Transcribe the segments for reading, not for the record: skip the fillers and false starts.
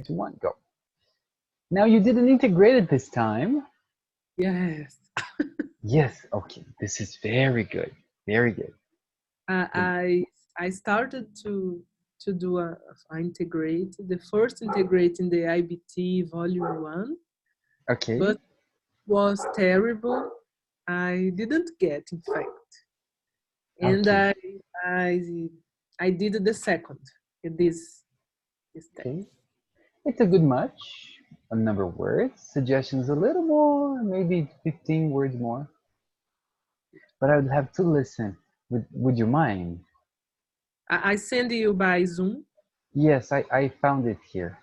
One, go. Now you didn't integrate it this time. Yes. Yes, okay. This is very good. Very good. I started to do a integrate, the first integrate in the IBT volume 1, Okay. but was terrible. I didn't get, in fact. And Okay. I did the second in this test. Okay. It's a good match. A number of words. Suggestions a little more, maybe 15 words more. But I would have to listen. Would you mind? I send you by Zoom. Yes, I found it here.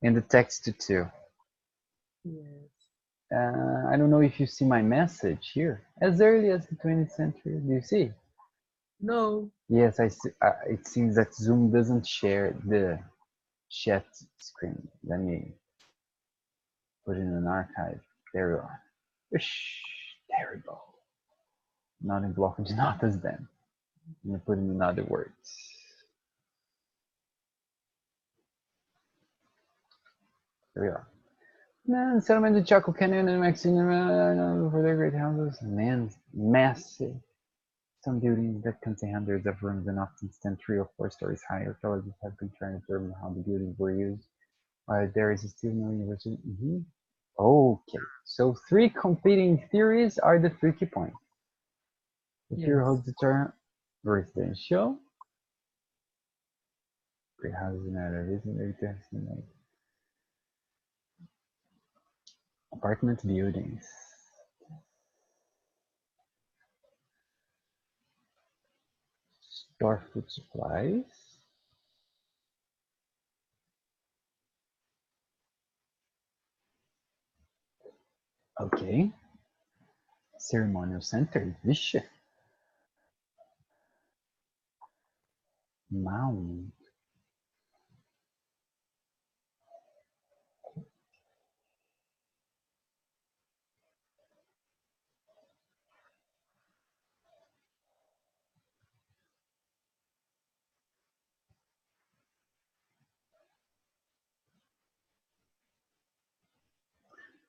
In the text too. Yes. I don't know if you see my message here. As early as the 20th century. Do you see? No. Yes, I see. It seems that Zoom doesn't share the chat screen. Let me put in an archive. There we are. Ish, terrible. Not in block of notas then. I'm gonna put in other words. There we are. Man, settlement of Chaco Canyon and Mexico for their great houses. Man, massive. Some buildings that contain hundreds of rooms and often stand 3 or 4 stories high. Archaeologists have been trying to determine how the buildings were used. There is still no university. Okay, so 3 competing theories are the 3 key points. The theory holds the term residential. Great houses in apartment buildings. Store food supplies. Okay. Ceremonial center. Vixe. Mound.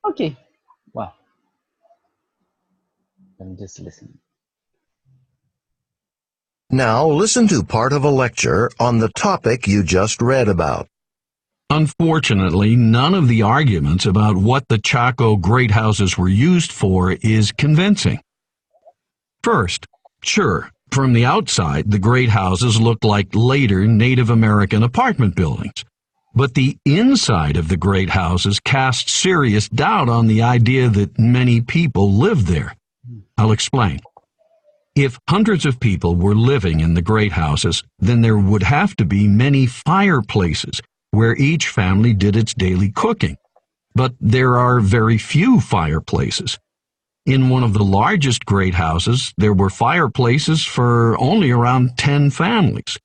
Okay. Well, I'm just listening. Now listen to part of a lecture on the topic you just read about. Unfortunately, none of the arguments about what the Chaco great houses were used for is convincing. First, sure, from the outside, the great houses looked like later Native American apartment buildings. But the inside of the great houses cast serious doubt on the idea that many people lived there. I'll explain. If hundreds of people were living in the great houses, then there would have to be many fireplaces where each family did its daily cooking. But there are very few fireplaces. In one of the largest great houses, there were fireplaces for only around 10 families.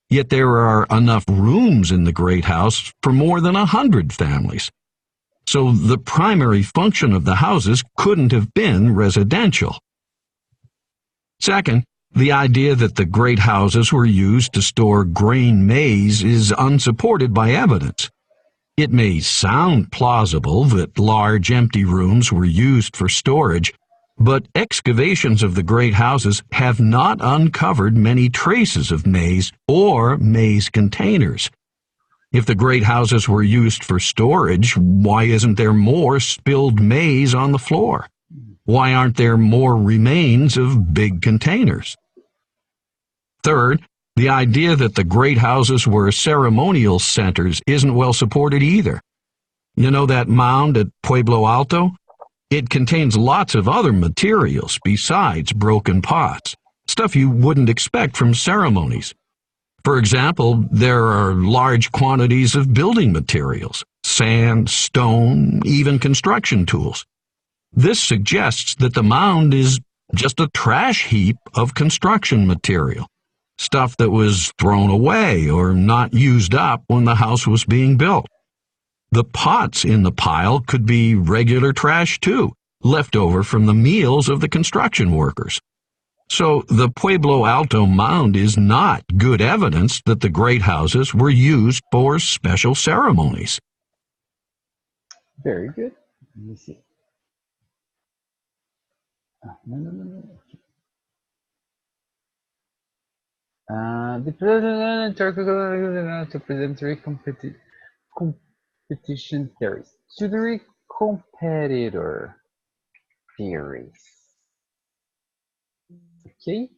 Yet there are enough rooms in the great house for more than 100 families. So the primary function of the houses couldn't have been residential. Second, the idea that the great houses were used to store grain maize is unsupported by evidence. It may sound plausible that large empty rooms were used for storage, but excavations of the great houses have not uncovered many traces of maize or maize containers. If the great houses were used for storage, why isn't there more spilled maize on the floor? Why aren't there more remains of big containers? Third, the idea that the great houses were ceremonial centers isn't well supported either. You know that mound at Pueblo Alto? It contains lots of other materials besides broken pots, stuff you wouldn't expect from ceremonies. For example, there are large quantities of building materials, sand, stone, even construction tools. This suggests that the mound is just a trash heap of construction material, stuff that was thrown away or not used up when the house was being built. The pots in the pile could be regular trash too, left over from the meals of the construction workers. So the Pueblo Alto mound is not good evidence that the great houses were used for special ceremonies. Very good. Let me see. No. The president to present three competition theories. Three competitor theories. Okay?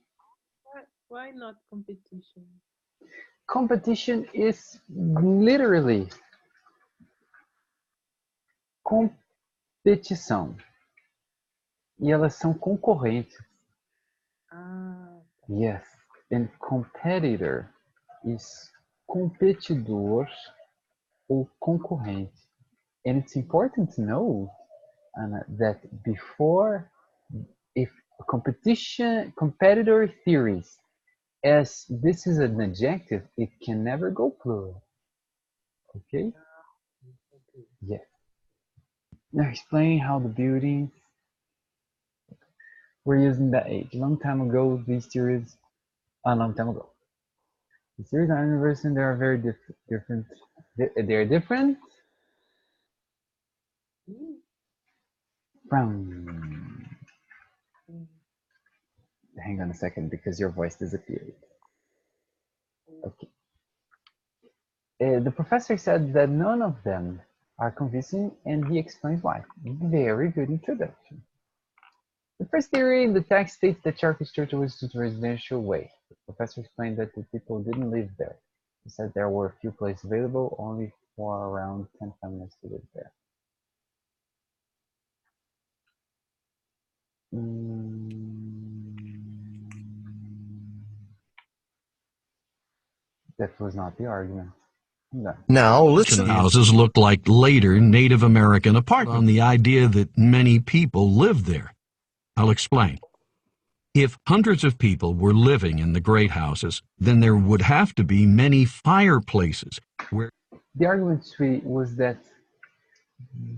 Why not competition? Competition is literally competição. E elas são concorrentes. Ah. Yes. And competitor is competidor ou concorrente. And it's important to know, Anna, that before, if competitor theories, as this is an adjective, it can never go plural. Okay? Yeah. Now explain how the buildings were used in that age. Long time ago, these theories, a long time ago. The theories are universal and they are very different. They're different from... Hang on a second, because your voice disappeared. Okay. The professor said that none of them are convincing, and he explains why. Very good introduction. The first theory in the text states that Charcas Church was a residential way. The professor explained that the people didn't live there. He said there were few places available, only for around 10 families to live there. That was not the argument. No. Now listen. Houses looked like later Native American apartments on the idea that many people lived there. I'll explain. If hundreds of people were living in the great houses, then there would have to be many fireplaces. The argument was that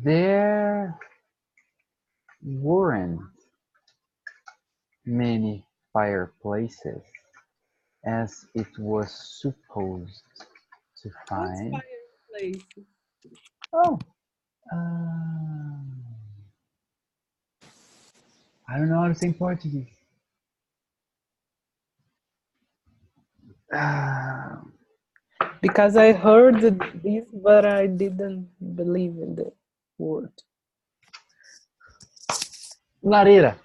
there weren't many fireplaces as it was supposed to find. What's fireplace? Oh, I don't know how to say in Portuguese. Because I heard this, but I didn't believe in the word. Lareira.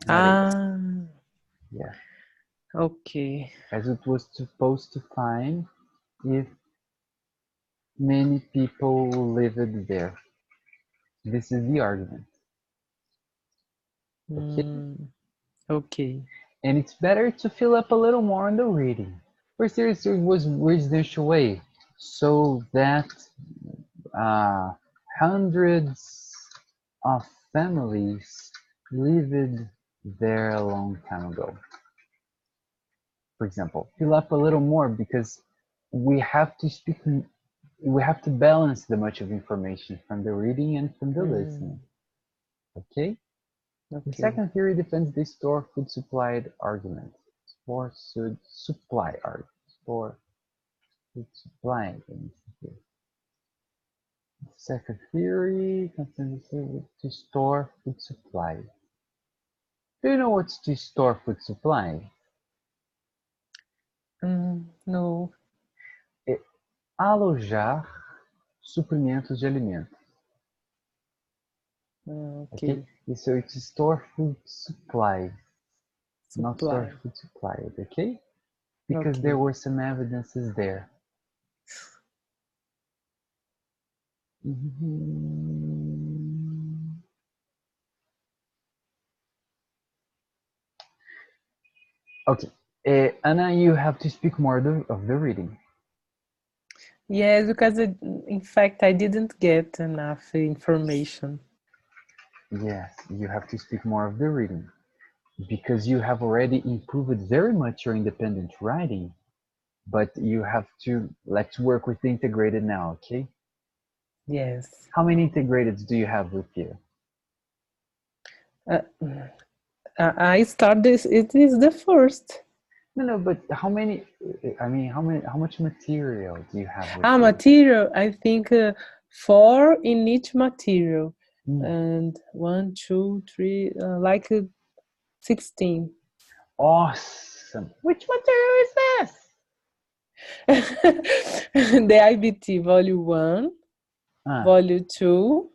Ah. Yeah. Okay. As it was supposed to find if many people lived there. This is the argument. Okay. Okay. And it's better to fill up a little more on the reading. First series was residential way, so that hundreds of families lived there a long time ago. For example, fill up a little more because we have to balance the much of information from the reading and from the listening. Okay? The second theory defends the store food supply argument. Store food supply argument. Store food supply. The second theory concerns to store food supply. Do you know what's to store food supply? No. É alojar suprimentos de alimentos. Okay. So it's store food supply. Not store food supply, okay? Because there were some evidences there. Okay, Anna, you have to speak more of the reading. Yes, because in fact I didn't get enough information. Yes, you have to speak more of the reading. Because you have already improved very much your independent writing, but you have to, let's work with the integrated now, okay? Yes. How many integrateds do you have with you? I start this. It is the first. No, but how many? I mean, how much material do you have with you? Material. I think 4 in each material, Mm. and 1, 2, 3, like 16. Awesome. Which material is this? The IBT Volume 1, Volume 2,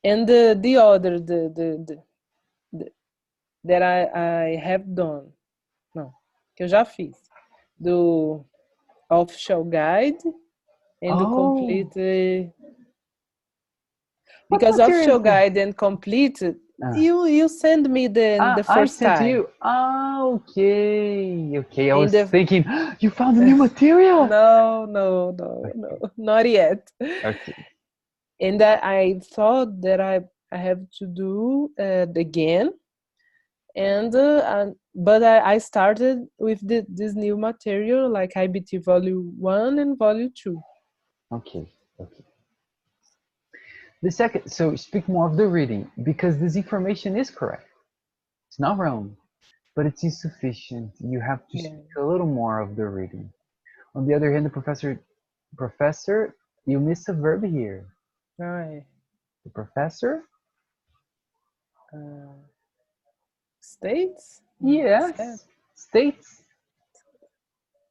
and the other that I have done. Não, que eu já fiz. Do Official Guide and the Complete. Because Official Guide and Complete, you send me the first time. I sent you. Okay. I was thinking, you found a new material. No, not yet. Okay. And I thought that I have to do again, and but I started with this new material, like IBT Volume 1 and Volume 2. Okay. The second, so speak more of the reading, because this information is correct. It's not wrong, but it's insufficient. You have to speak a little more of the reading. On the other hand, the professor, you miss a verb here. Right. The professor? States? Yes. States.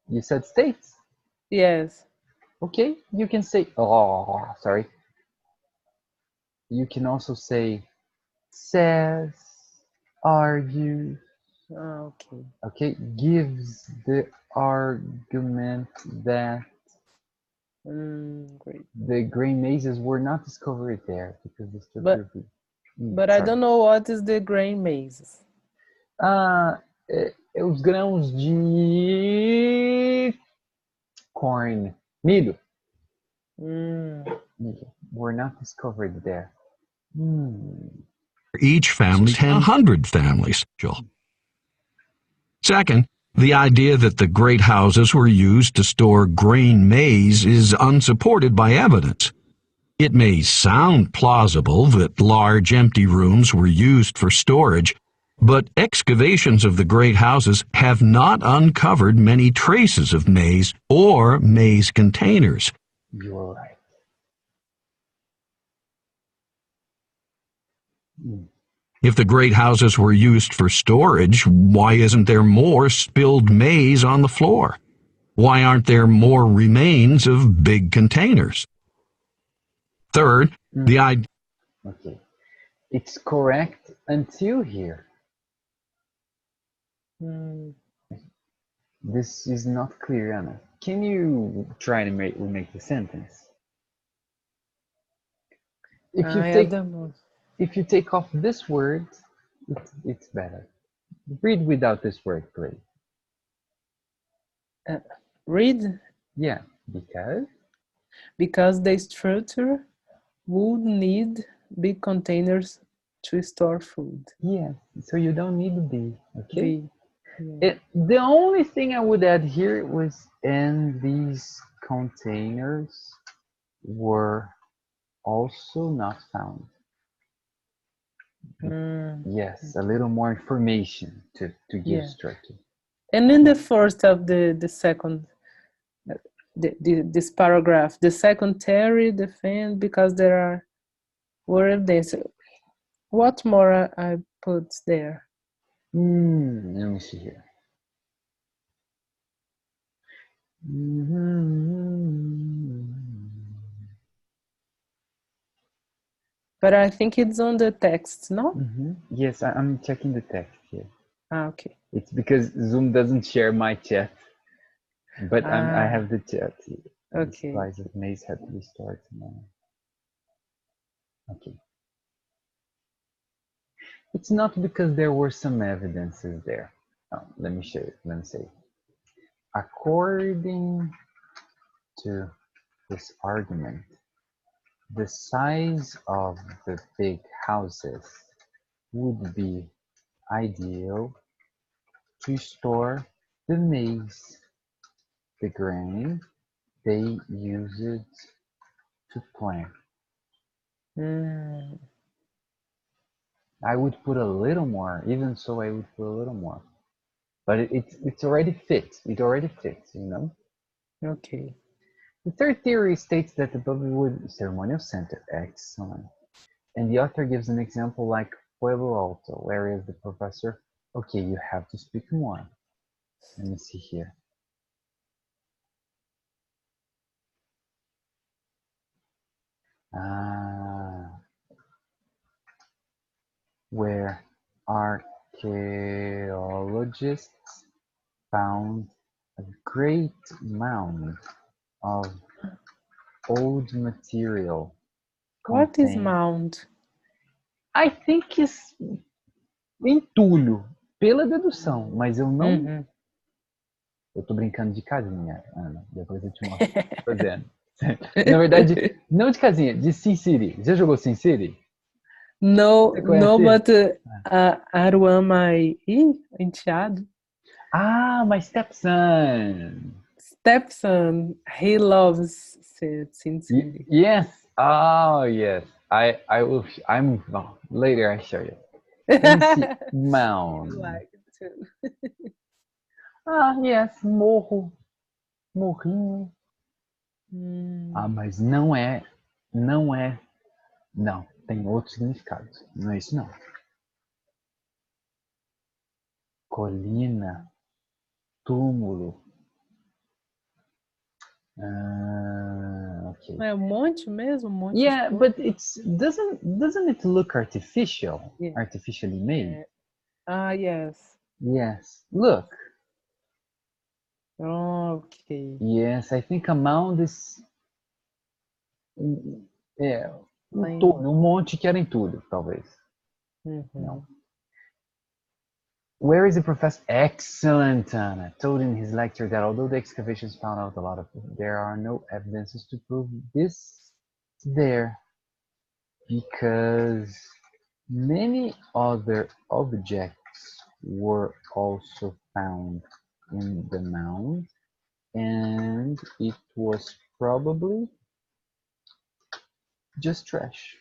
You said states? Yes. Okay, you can say, sorry. You can also say says, argues. Okay. Okay, gives the argument that Great. the grain mazes were not discovered there because the structure. But I don't know what is the grain mazes. Os grãos de corn, milho. Were not discovered there. Each family, 100 families. Second, the idea that the great houses were used to store grain maize is unsupported by evidence. It may sound plausible that large empty rooms were used for storage, but excavations of the great houses have not uncovered many traces of maize or maize containers. You're right. If the great houses were used for storage, why isn't there more spilled maize on the floor? Why aren't there more remains of big containers? Third, the idea... Okay. It's correct until here. This is not clear, Anna. Can you try to remake the sentence? If you take off this word, it's better. Read without this word, please. Read? Yeah, because? Because the structure would need big containers to store food. Yeah, so you don't need to be, okay? Yeah. The only thing I would add here was, and these containers were also not found. Yes, a little more information to give structure. And in the first of the second, this paragraph, the secondary defend because there are word this. What more I put there? Let me see here. But I think it's on the text, no? Yes, I'm checking the text here. Okay. It's because Zoom doesn't share my chat, but I have the chat here. Okay. The supplies of maize had to be stored tomorrow. Okay. It's not because there were some evidences there. Let me show it. Let me say. According to this argument, the size of the big houses would be ideal to store the maize, the grain they use it to plant. I would put a little more. Even so, I would put a little more. But it's already fit. It already fits, you know? Okay. The third theory states that the Bollywood ceremonial center, excellent. And the author gives an example like Pueblo Alto, whereas the professor, okay, you have to speak more. Let me see here. Where archaeologists found a great mound of old material What is contained. mound? I think it's entulho, pela dedução, mas eu não. Uhum. Eu tô brincando de casinha, Ana. Depois eu te mostro o que eu tô fazendo. Na verdade, não de casinha, de Sin City. Já jogou Sin City? No, Você no, conhece? but Aruan, my enteado. Ah, my stepson. Stepson, he loves Sin City. Yes. Oh, yes. I will. I'm later. I show you. Let me see. Mound. Like it too. Ah, yes. Morro. Morrinho. Ah, mas não é. Não é. Não. Tem outros significados. Não é isso, não. Colina. Túmulo. Okay. É um monte mesmo, um monte Yeah, de but it's doesn't it look artificial? Yeah. Artificially made? Yes. Yes. Look. Okay. Yes, I think a mound is túnel, monte que era entulho, talvez. No. Where is the professor? Excellent, Anna. Told in his lecture that although the excavations found out a lot of, there are no evidences to prove this there, because many other objects were also found in the mound, and it was probably just trash.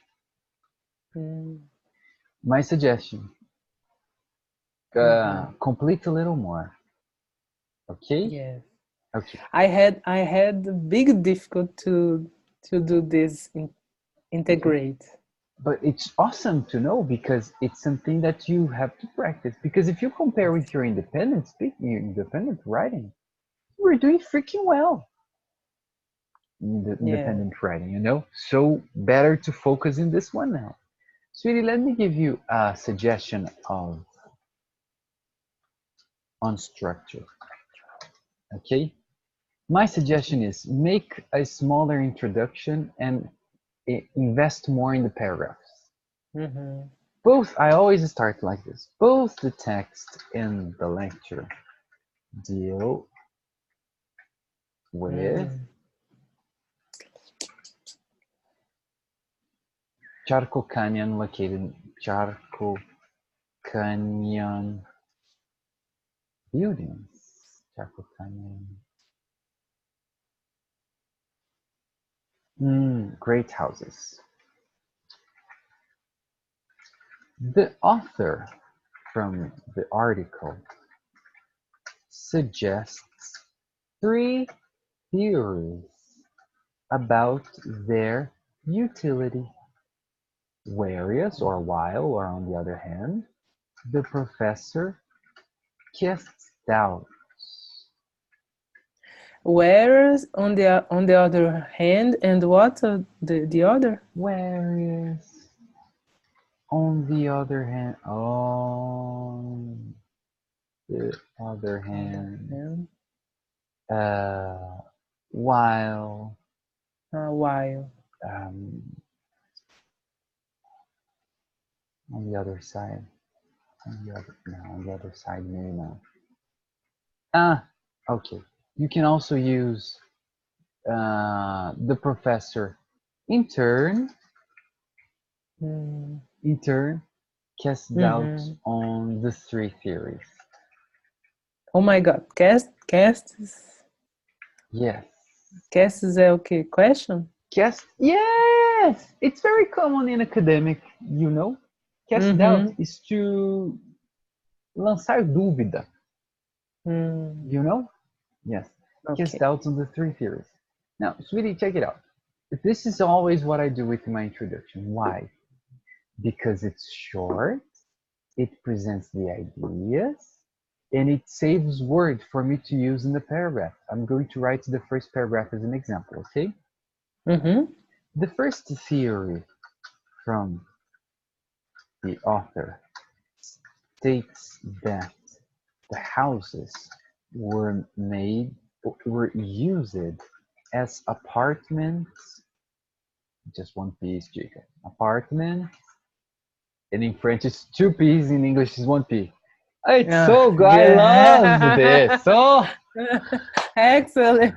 My suggestion, complete a little more. Okay? Yes. Okay. I had big difficulty to do this integrate. But it's awesome to know because it's something that you have to practice. Because if you compare with your independent speaking, your independent writing, you're doing freaking well. Independent writing, you know? So better to focus in this one now. Sweetie, let me give you a suggestion on structure. Okay? My suggestion is make a smaller introduction and invest more in the paragraphs. Both, I always start like this. Both the text and the lecture deal with Charco Canyon located Charco Canyon buildings. Charco Canyon. Great houses. The author from the article suggests 3 theories about their utility. Whereas or while, or on the other hand, the professor casts doubts. Whereas on the other hand, and what the other? Whereas on the other hand, while on the other side, on the other side, maybe not. Okay. You can also use the professor in turn casts doubts on the 3 theories. Oh my God, casts? Yes. Casts é o quê? Question? Yes, it's very common in academic, you know. Cast doubt is to lançar dúvida. You know? Yes. Cast doubt on the three theories. Now, sweetie, check it out. This is always what I do with my introduction. Why? Because it's short, it presents the ideas, and it saves words for me to use in the paragraph. I'm going to write the first paragraph as an example, okay? The first theory from the author states that the houses were used as apartments. Just one piece, Jacob. Apartment. And in French it's two P's, in English is one P. It's so good. I love this. So excellent.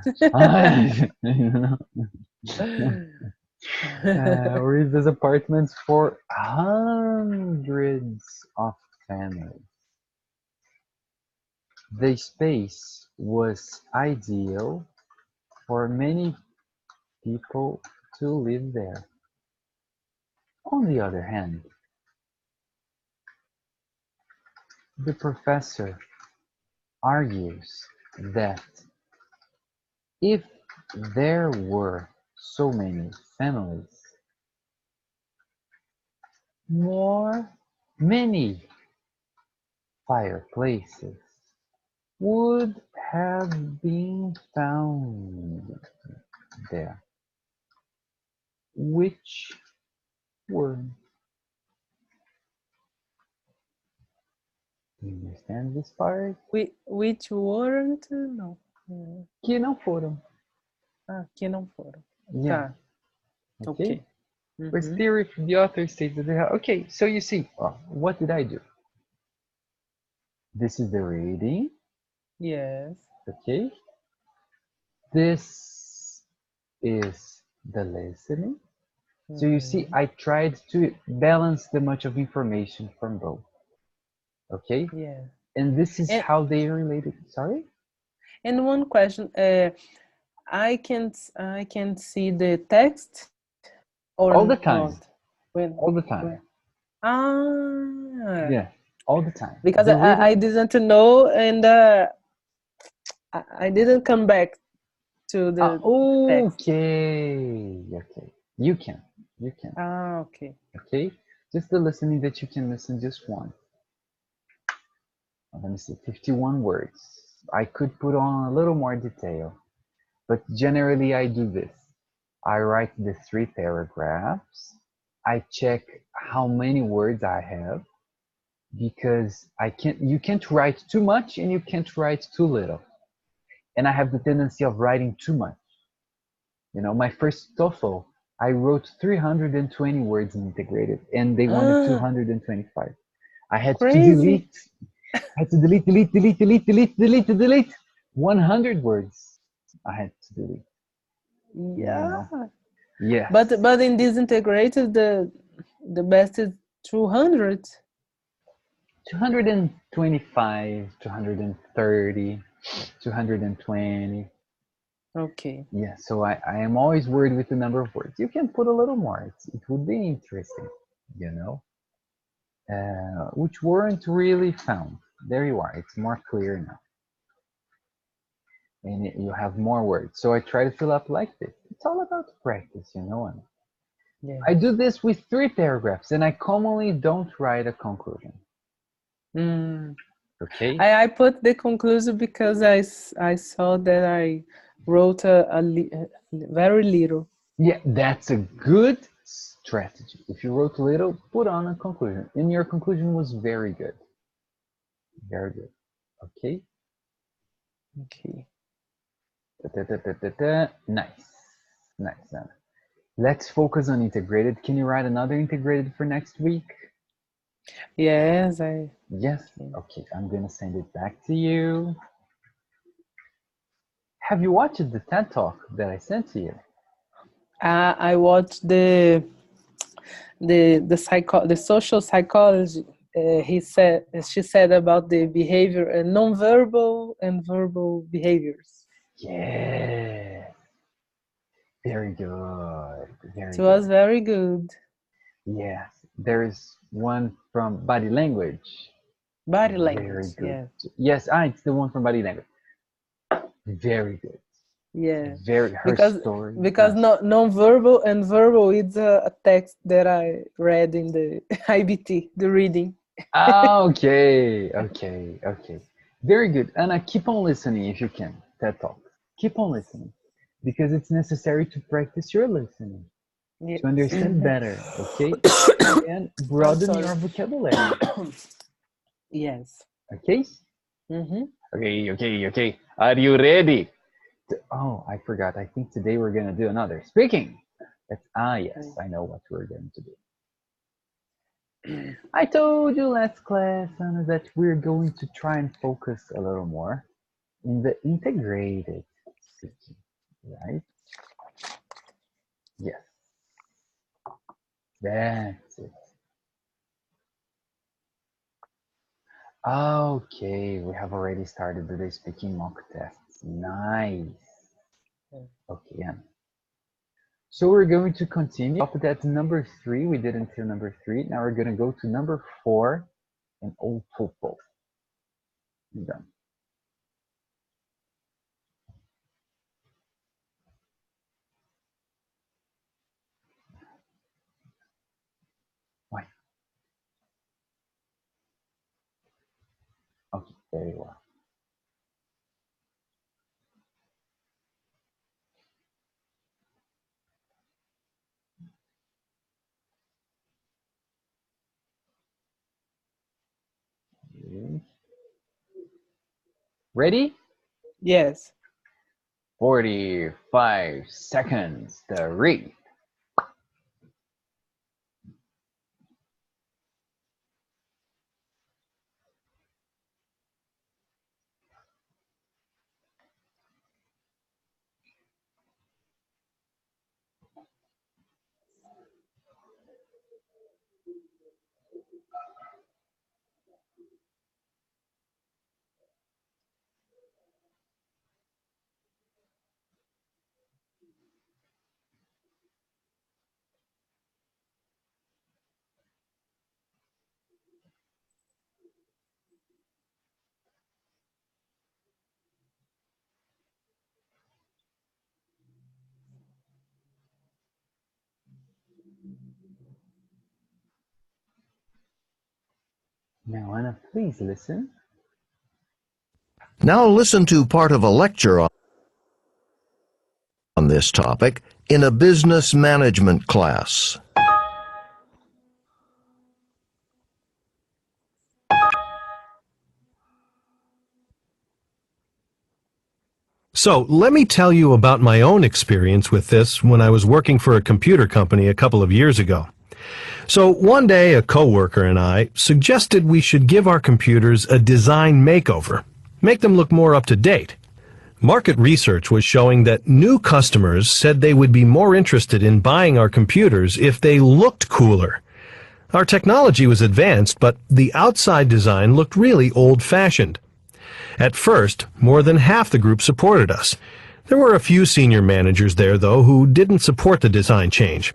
Or is this apartments for hundreds of families. The space was ideal for many people to live there. On the other hand, the professor argues that if there were so many families, many fireplaces would have been found there, which were. Do you understand this part? Which weren't? No. Que não foram. Que não foram. Yeah. Tá. Okay. First theory from the author states that they have. Okay, so you see, what did I do? This is the reading. Yes. Okay. This is the listening. So you see, I tried to balance the much of information from both. Okay. Yeah. And this is how they related. Sorry. And one question: I can see the text or all the time. Not? When? All the time. Yeah, all the time. Because I didn't know, and I didn't come back to the text. Okay. You can. Okay. Okay. Just the listening that you can listen just one. Let me see, 51 words. I could put on a little more detail, but generally I do this. I write the 3 paragraphs. I check how many words I have, because you can't write too much and you can't write too little. And I have the tendency of writing too much. You know, my first TOEFL, I wrote 320 words in integrated, and they wanted 225. I had to delete. I had to delete 100 words. I had to delete. Yeah. Yes. But in this integrated, the best is 200. 225, 230, 220. Okay. Yeah, so I am always worried with the number of words. You can put a little more. It would be interesting, you know, which weren't really found. There you are. It's more clear now. And you have more words. So I try to fill up like this. It's all about practice, you know. Yeah. I do this with 3 paragraphs, and I commonly don't write a conclusion. Okay. I put the conclusion because I saw that I wrote very little. Yeah, that's a good strategy. If you wrote little, put on a conclusion. And your conclusion was very good. Very good. Okay. Okay. Nice. Anna. Let's focus on integrated. Can you write another integrated for next week? Yes, Yes? Okay, I'm gonna send it back to you. Have you watched the TED Talk that I sent to you? I watched the social psychology. She said about the behavior and non-verbal and verbal behaviors. Yeah. Very good. It was very good. Yes, there is one from body language. Body Very language. good. Yeah. Yes, it's the one from body language. Very good. Yeah. Very her Because story. non-verbal and verbal is a text that I read in the IBT, the reading. Okay. Very good. Anna, keep on listening if you can. TED Talk. Keep on listening because it's necessary to practice your listening Yeah. to understand better. Okay, and I'm broaden sorry. your vocabulary. Yes. Okay. Mm-hmm. Okay. Are you ready? Oh, I forgot. I think today we're gonna do another speaking. Yes, I know what we're going to do. I told you last class, Anna, that we're going to try and focus a little more in the integrated speaking, right? Yes, that's it. Okay, we have already started the speaking mock tests. Nice. Okay, Anna. So we're going to continue. That's number 3. We did until number 3. Now we're going to go to number 4 and Old TOEFL. Done. Why? Okay, very well. Ready? Yes. 45 seconds to read. Now, Anna, please listen. Now listen to part of a lecture on this topic in a business management class. So let me tell you about my own experience with this when I was working for a computer company a couple of years ago. So one day a coworker and I suggested we should give our computers a design makeover, make them look more up to date. Market research was showing that new customers said they would be more interested in buying our computers if they looked cooler. Our technology was advanced, but the outside design looked really old-fashioned. At first, more than half the group supported us. There were a few senior managers there, though, who didn't support the design change.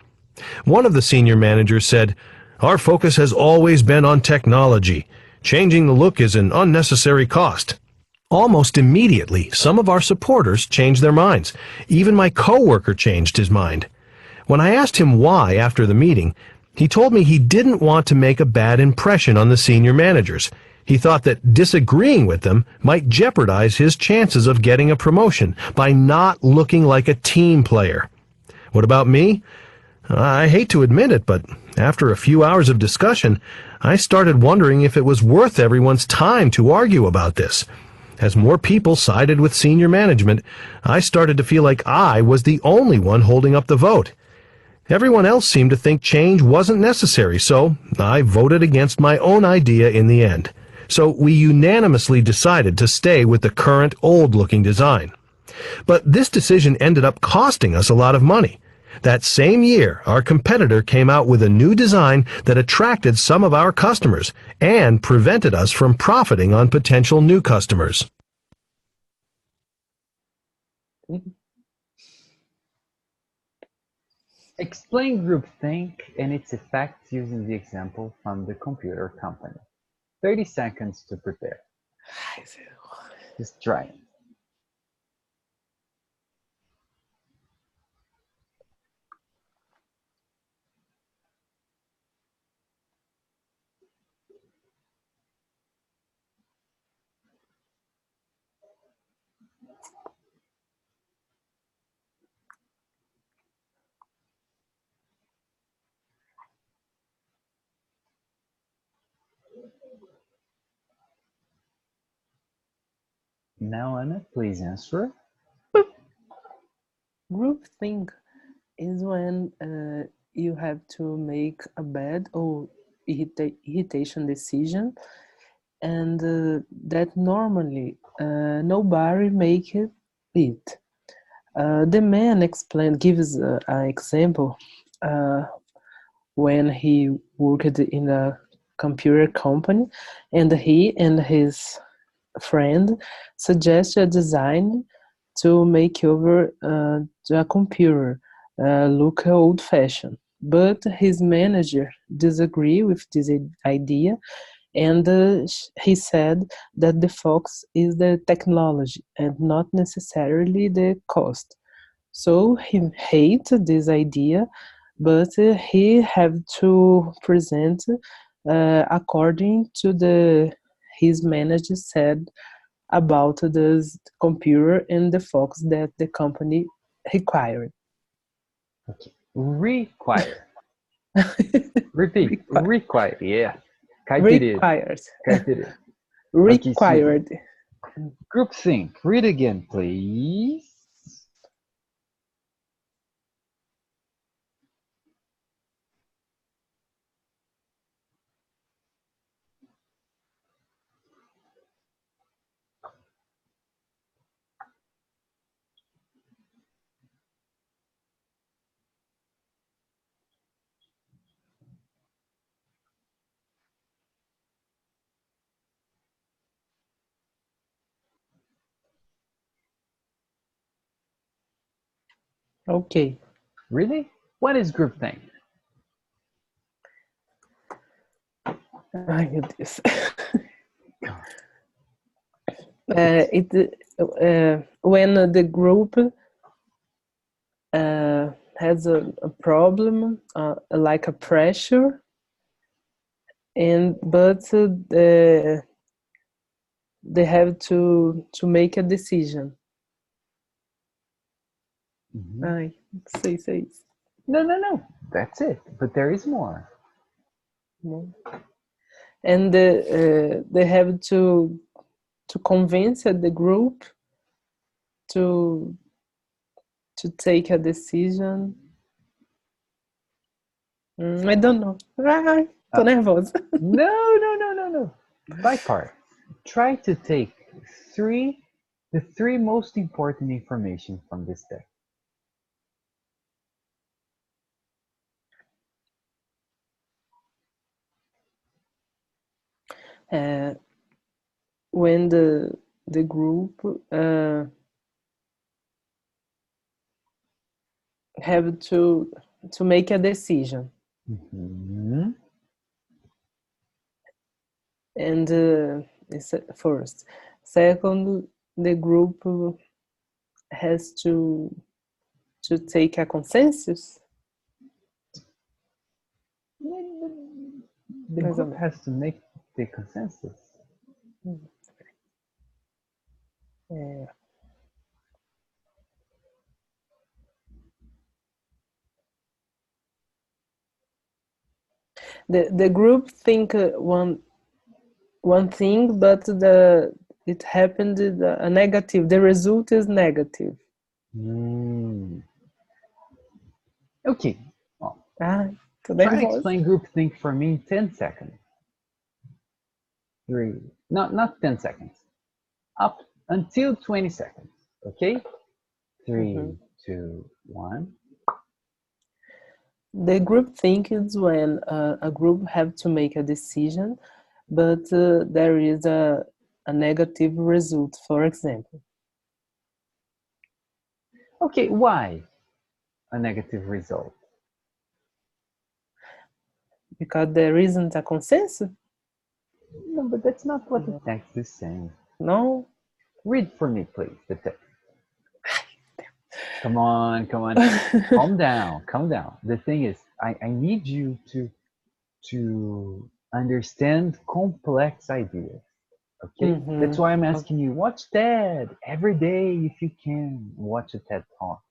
One of the senior managers said, "Our focus has always been on technology. Changing the look is an unnecessary cost." Almost immediately, some of our supporters changed their minds. Even my coworker changed his mind. When I asked him why after the meeting, he told me he didn't want to make a bad impression on the senior managers. He thought that disagreeing with them might jeopardize his chances of getting a promotion by not looking like a team player. What about me? I hate to admit it, but after a few hours of discussion, I started wondering if it was worth everyone's time to argue about this. As more people sided with senior management, I started to feel like I was the only one holding up the vote. Everyone else seemed to think change wasn't necessary, so I voted against my own idea in the end. So we unanimously decided to stay with the current old-looking design. But this decision ended up costing us a lot of money. That same year, our competitor came out with a new design that attracted some of our customers and prevented us from profiting on potential new customers. Explain groupthink and its effects using the example from the computer company. 30 seconds to prepare. Just try it. Now, Anna, please answer. Groupthink is when you have to make a bad or irritation decision, and that normally nobody make it. The man gives an example when he worked in a computer company, and he and his friend suggested a design to make over the computer look old-fashioned. But his manager disagreed with this idea, and he said that the focus is the technology and not necessarily the cost. So he hated this idea, but he had to present according to the his manager said about this computer and the focus that the company required. Okay. Require. Repeat. Require. Yeah. Required. Required. Required. Okay, groupthink. Read again, please. Okay. Really? What is groupthink? I knew this. When the group has a problem, like a pressure, but they have to make a decision. Ai, sei. No. That's it. But there is more. And they have to convince the group to take a decision. I don't know. Tô nervosa. No. By part. Try to take the three most important information from this deck. When the group have to make a decision. And first. Second, the group has to take a consensus. The group has to make the consensus. The group think one thing, but it happened a negative. The result is negative. Okay. Try explain groupthink for me in 10 seconds. Not 10 seconds. Up until 20 seconds. Okay? 3, 2, 1. The group think is when a group have to make a decision, but there is a negative result, for example. Okay, why a negative result? Because there isn't a consensus? No, but that's not what the text is saying. No? Read for me, please, the text. Come on. Calm down. The thing is, I need you to understand complex ideas. Okay? That's why I'm asking you, watch TED every day if you can. Watch a TED Talk.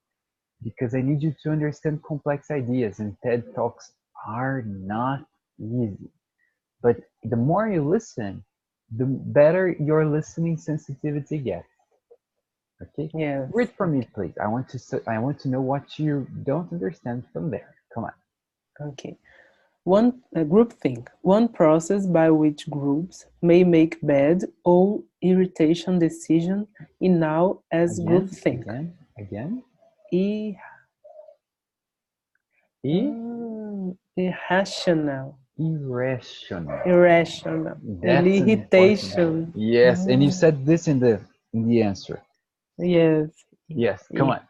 Because I need you to understand complex ideas, and TED Talks are not easy. But the more you listen, the better your listening sensitivity gets. Okay? Yes. Read for me, please. I want to know what you don't understand from there. Come on. Okay. Groupthink, one process by which groups may make bad or irritation decisions in now as groupthink. Again. Irrational. Irrational. That's Irritation. Yes, and you said this in the answer. Yes. Yes, come on.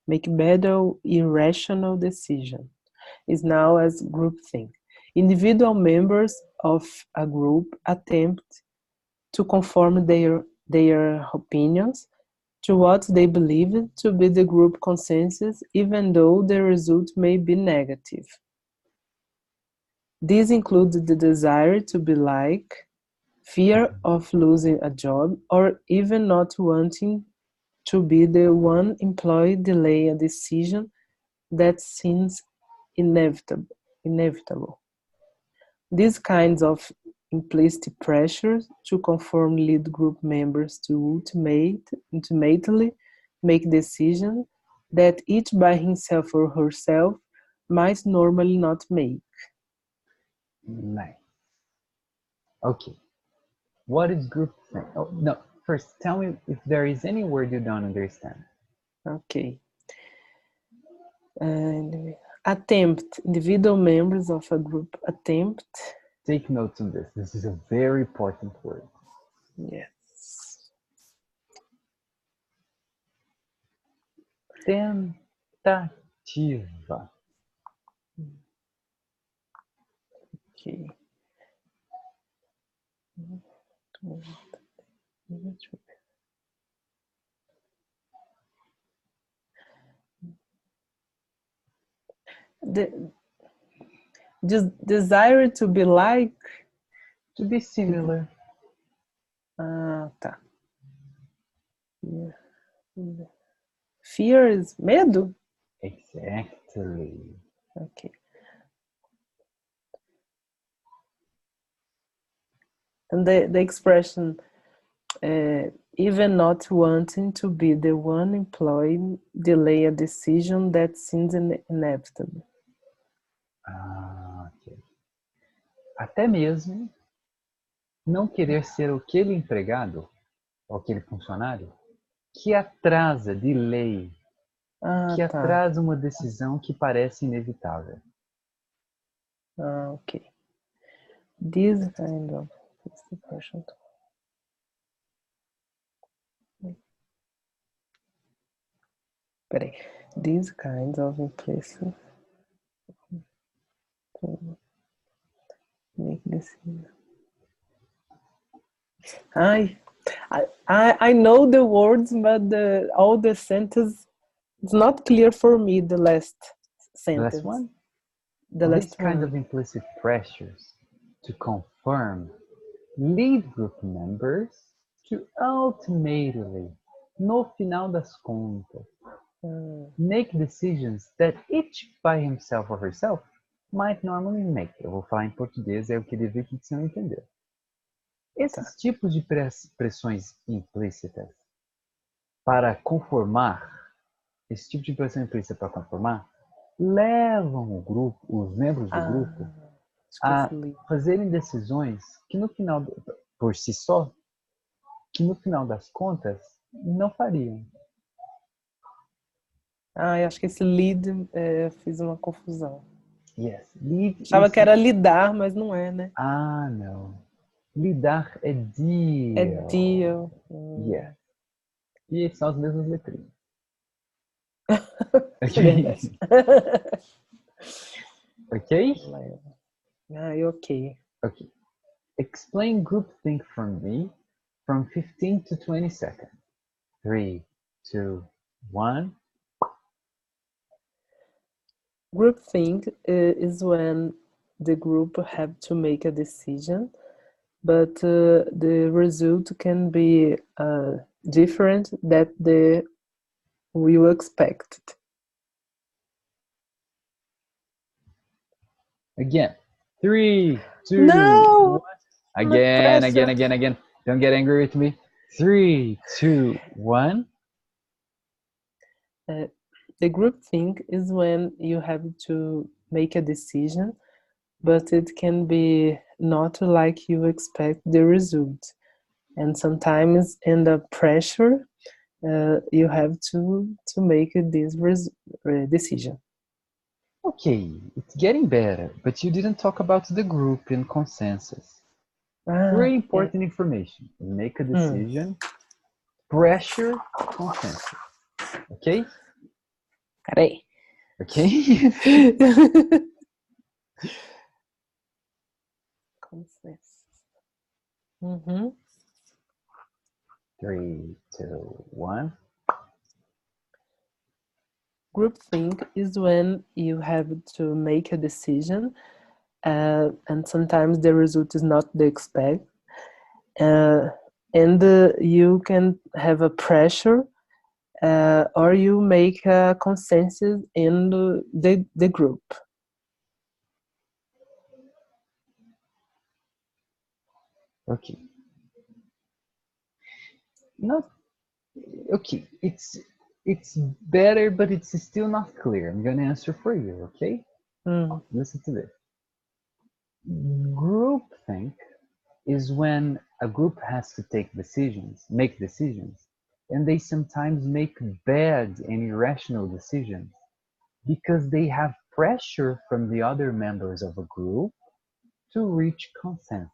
Make bad or irrational decision is now as groupthink. Individual members of a group attempt to conform their opinions to what they believe to be the group consensus, even though the result may be negative. These include the desire to be liked, fear of losing a job, or even not wanting to be the one employed delay a decision that seems inevitable. These kinds of implicit pressures to conform lead group members to ultimately make decisions that each by himself or herself might normally not make. Nice. Okay. What is groupthink? Oh, no. First, tell me if there is any word you don't understand. Okay. And attempt. Individual members of a group attempt. Take notes on this. This is a very important word. Yes. Tentativa. Okay. Just desire to be like. To be similar. Ah, tá. Fear is medo? Exactly. Okay. And the expression, even not wanting to be the one employed, delay a decision that seems inevitable. Ah, ok. Até mesmo não querer ser aquele empregado, ou aquele funcionário, que atrasa, delay, que atrasa uma decisão que parece inevitável. Ah, ok. This kind of expression. Peraí. These kinds of implicit to make decisions. I know the words, but all the sentence, it's not clear for me, the last sentence. The last one? The last These kinds of implicit pressures to confirm lead group members to ultimately, no final das contas, make decisions that each by himself or herself might normally make. Eu vou falar em português, eu queria ver o que você não entendeu. Esses tipos de pressões implícitas para conformar, esse tipo de pressão implícita para conformar, levam o grupo, os membros do grupo, a fazerem decisões que no final, por si só, que no final das contas, não fariam. Eu acho que esse lead fiz uma confusão. Yes. Lead Achava que era lidar, mas não é, né? Ah, não. Lidar é deal. É deal. Yes. E são as mesmas letrinhas. Ok? Ok? Okay. Okay. Explain groupthink for me from 15 to 20 seconds. 3, 2, 1. Groupthink is when the group have to make a decision, but the result can be different that the we expected. Again. 3, 2, No! 1. The Again. Don't get angry with me. 3, 2, 1. The groupthink is when you have to make a decision, but it can be not like you expect the result. And sometimes in the pressure, you have to make this decision. Okay, it's getting better, but you didn't talk about the group and consensus. Very important information. Make a decision, pressure, consensus. Okay? Peraí. Okay? Consensus. Mm-hmm. 3, 2, 1. Groupthink is when you have to make a decision, and sometimes the result is not the expect, and you can have a pressure, or you make a consensus in the group. Okay. Not okay. It's better, but it's still not clear. I'm gonna answer for you. Okay? Listen to this. Groupthink is when a group has to make decisions, and they sometimes make bad and irrational decisions because they have pressure from the other members of a group to reach consensus.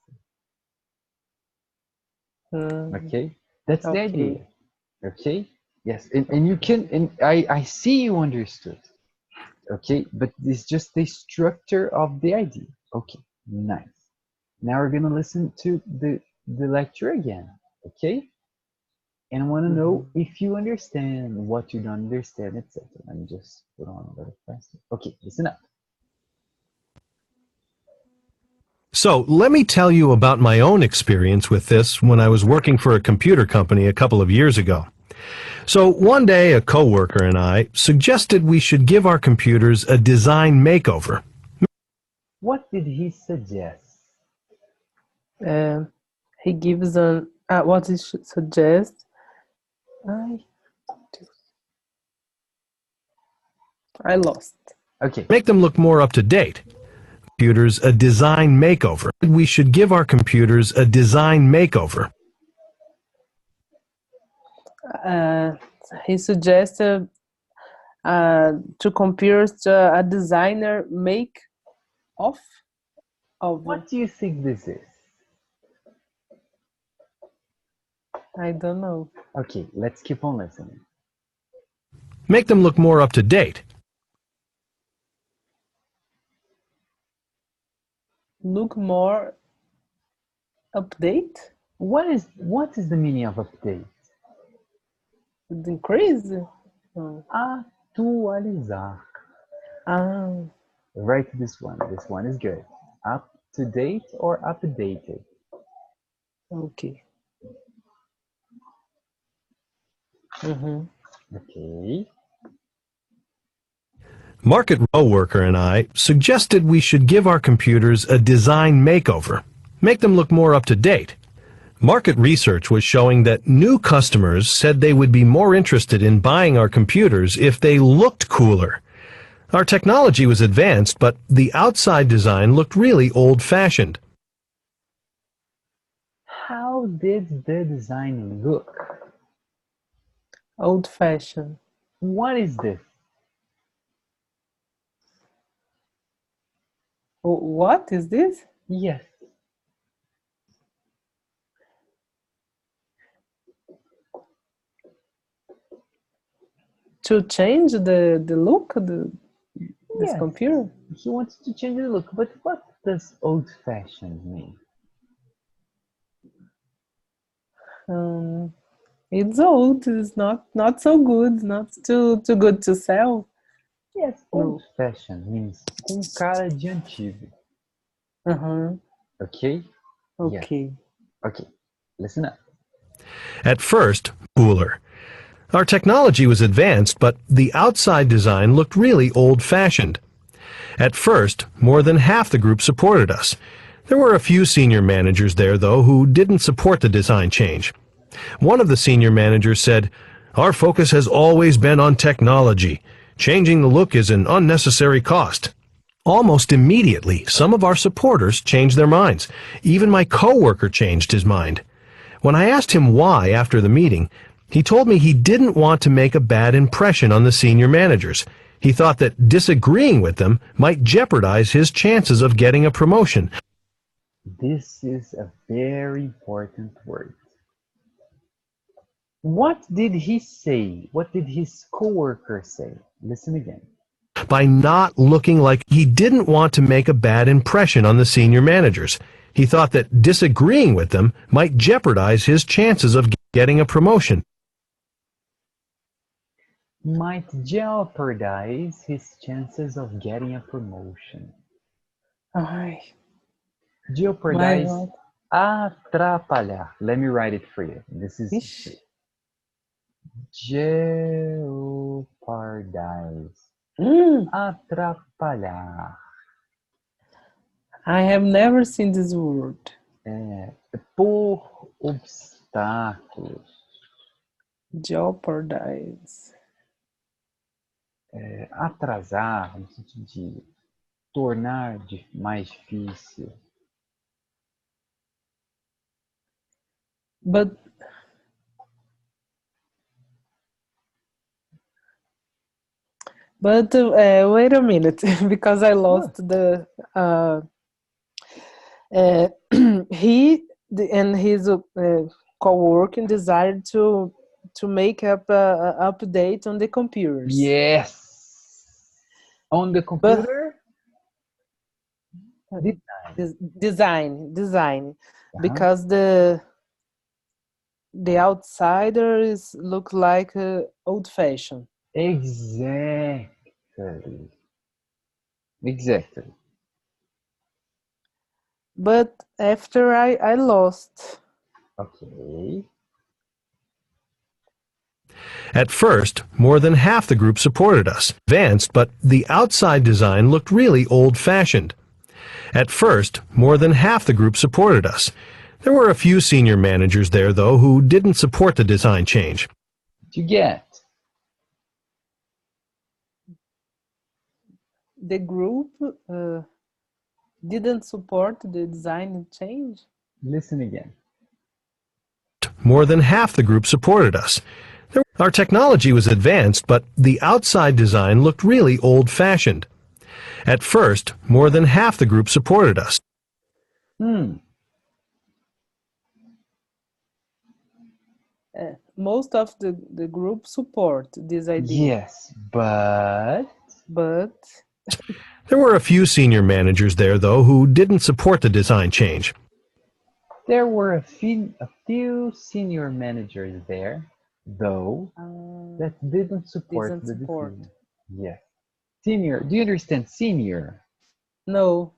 Okay? That's the idea. Okay? Yes, and you can, and I see you understood. Okay, but it's just the structure of the idea. Okay, nice. Now we're gonna listen to the lecture again. Okay, and I want to know if you understand, what you don't understand, etc. Let me just put on a little faster. Okay, listen up. So let me tell you about my own experience with this when I was working for a computer company a couple of years ago. So one day a coworker and I suggested we should give our computers a design makeover. What did he suggest? He gives what he should suggest. I lost. Okay. Make them look more up to date. Computers a design makeover. We should give our computers a design makeover. He suggested to computers a designer make off of. What do you think this is? I don't know. Okay, let's keep on listening. Make them look more up to date. Look more update. What is the meaning of update? Increase. Atualizar. Write this one. This one is good. Up to date or updated? Okay. Okay. Market coworker and I suggested we should give our computers a design makeover. Make them look more up to date. Market research was showing that new customers said they would be more interested in buying our computers if they looked cooler. Our technology was advanced, but the outside design looked really old-fashioned. How did the design look? Old-fashioned. What is this? What is this? Yes. To change the look of this Yes. computer? He wants to change the look, but what does old-fashioned mean? It's old. It's not so good. Not too good to sell. Yes, No. old-fashioned means com cara de antigo. Okay? Okay. Yes. Okay, listen up. At first, cooler. Our technology was advanced, but the outside design looked really old-fashioned. At first, more than half the group supported us. There were a few senior managers there, though, who didn't support the design change. One of the senior managers said, "Our focus has always been on technology. Changing the look is an unnecessary cost." Almost immediately, some of our supporters changed their minds. Even my coworker changed his mind. When I asked him why after the meeting, he told me he didn't want to make a bad impression on the senior managers. He thought that disagreeing with them might jeopardize his chances of getting a promotion. This is a very important word. What did he say? What did his coworker say? Listen again. By not looking like he didn't want to make a bad impression on the senior managers. He thought that disagreeing with them might jeopardize his chances of getting a promotion. Might jeopardize his chances of getting a promotion. Ai, Jeopardize, God. atrapalhar. Let me write it for you. This is Ixi. jeopardize. Atrapalhar. I have never seen this word. Por obstáculos. Jeopardize. Atrasar, no sentido de tornar mais difícil. But wait a minute, because I lost the he and his co-working desired to make up a update on the computers. Yes. On the computer. Design, because the outsiders look like old-fashioned. Exactly. But after I lost. Okay. At first, more than half the group supported us. Advanced, but the outside design looked really old-fashioned. At first, more than half the group supported us. There were a few senior managers there, though, who didn't support the design change. What you get? The group didn't support the design change? Listen again. More than half the group supported us. Our technology was advanced, but the outside design looked really old-fashioned. At first, more than half the group supported us. Most of the group support this idea. Yes, but There were a few senior managers there, though, who didn't support the design change. There were a few senior managers there, though, that didn't support the decision. Yes. Senior. Do you understand senior? No.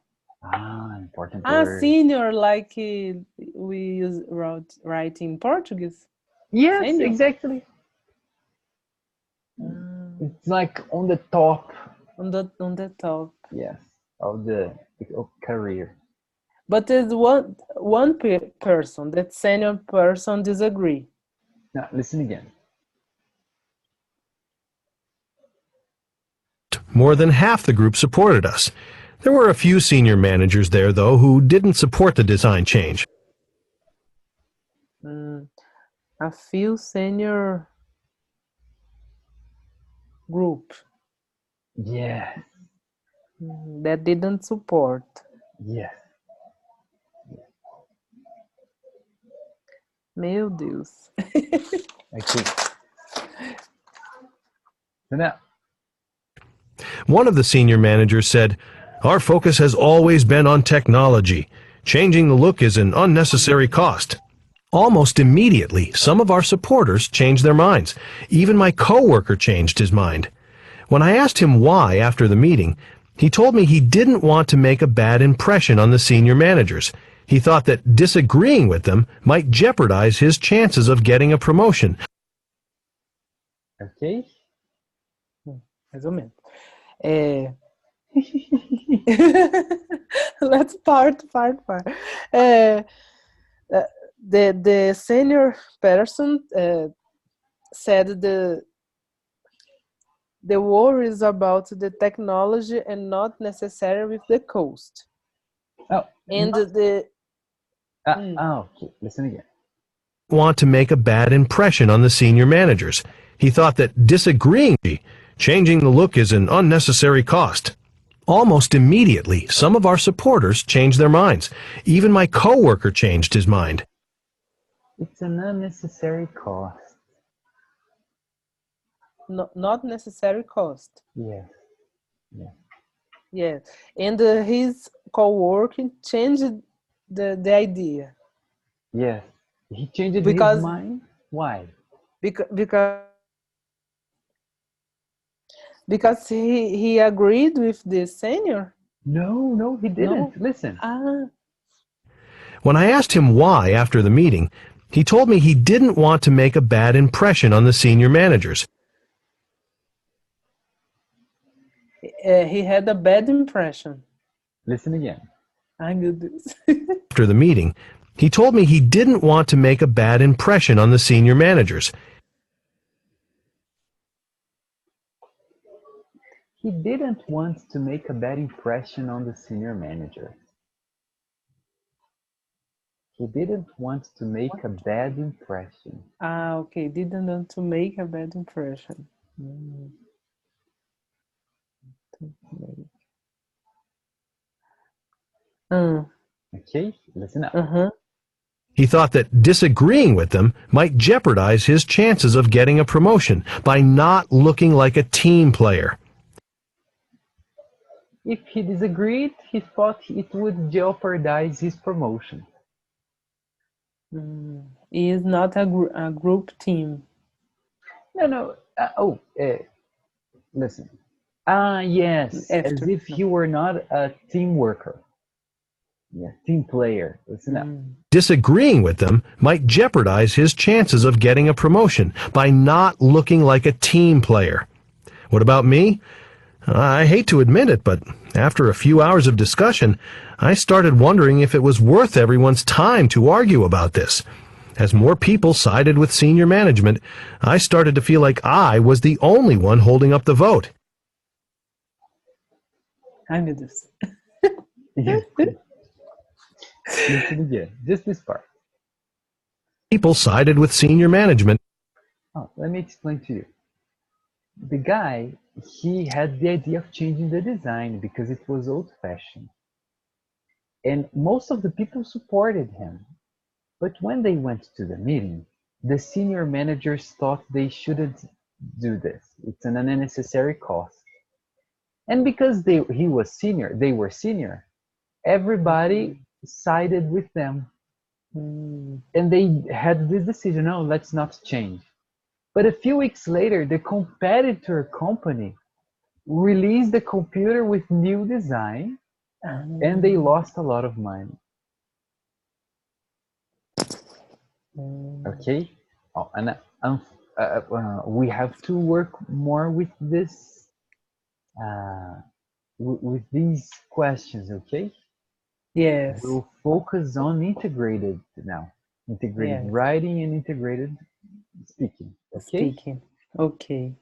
Important word. Senior, like we write in Portuguese. Yes, senior. Exactly. It's like on the top. On the top. Yes, of the career. But there's one person, that senior person, disagree. Now listen again. More than half the group supported us. There were a few senior managers there, though, who didn't support the design change. A few senior group. Yes. That didn't support. Yes. Meu Deus. Okay. So now, one of the senior managers said, Our focus has always been on technology. Changing the look is an unnecessary cost. Almost immediately, some of our supporters changed their minds. Even my coworker changed his mind. When I asked him why after the meeting, he told me he didn't want to make a bad impression on the senior managers. He thought that disagreeing with them might jeopardize his chances of getting a promotion. Ok? Mais ou menos. Let's part. The senior person said the war is about the technology and not necessarily with the cost. Oh, And okay. Listen again. Want to make a bad impression on the senior managers. He thought that disagreeing, changing the look is an unnecessary cost. Almost immediately, some of our supporters changed their minds. Even my coworker changed his mind. It's an unnecessary cost. not necessary cost. Yes. Yes, and his co-worker changed the idea Yes. He changed because his mind? Why? because he agreed with the senior. No, he didn't. No? Listen. When I asked him why after the meeting, he told me he didn't want to make a bad impression on the senior managers. He had a bad impression. Listen again. I knew this. After the meeting, he told me he didn't want to make a bad impression on the senior managers. He didn't want to make a bad impression on the senior manager. He didn't want to make a bad impression. Okay, didn't want to make a bad impression. Okay, listen up. He thought that disagreeing with them might jeopardize his chances of getting a promotion by not looking like a team player. If he disagreed, he thought it would jeopardize his promotion. He is not a group team. No. Listen. Yes, as if he were not a team worker. Yeah, team player. Listen up. Disagreeing with them might jeopardize his chances of getting a promotion by not looking like a team player. What about me? I hate to admit it, but after a few hours of discussion, I started wondering if it was worth everyone's time to argue about this. As more people sided with senior management, I started to feel like I was the only one holding up the vote. I knew this. Listen again. Just this part. People sided with senior management. Let me explain to you. The guy, he had the idea of changing the design because it was old-fashioned. And most of the people supported him. But when they went to the meeting, the senior managers thought they shouldn't do this. It's an unnecessary cost. And because they were senior, everybody sided with them. And they had this decision, no, let's not change. But a few weeks later, the competitor company released the computer with new design, and they lost a lot of money. Okay? We have to work more with this, with these questions, okay? Yes. We'll focus on integrated now. Integrated writing and integrated speaking. Okay? Speaking. Okay.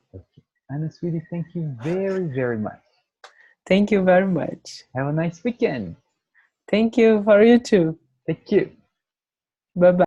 Anna, sweetie, thank you very, very much. Thank you very much. Have a nice weekend. Thank you for you too. Thank you. Bye-bye.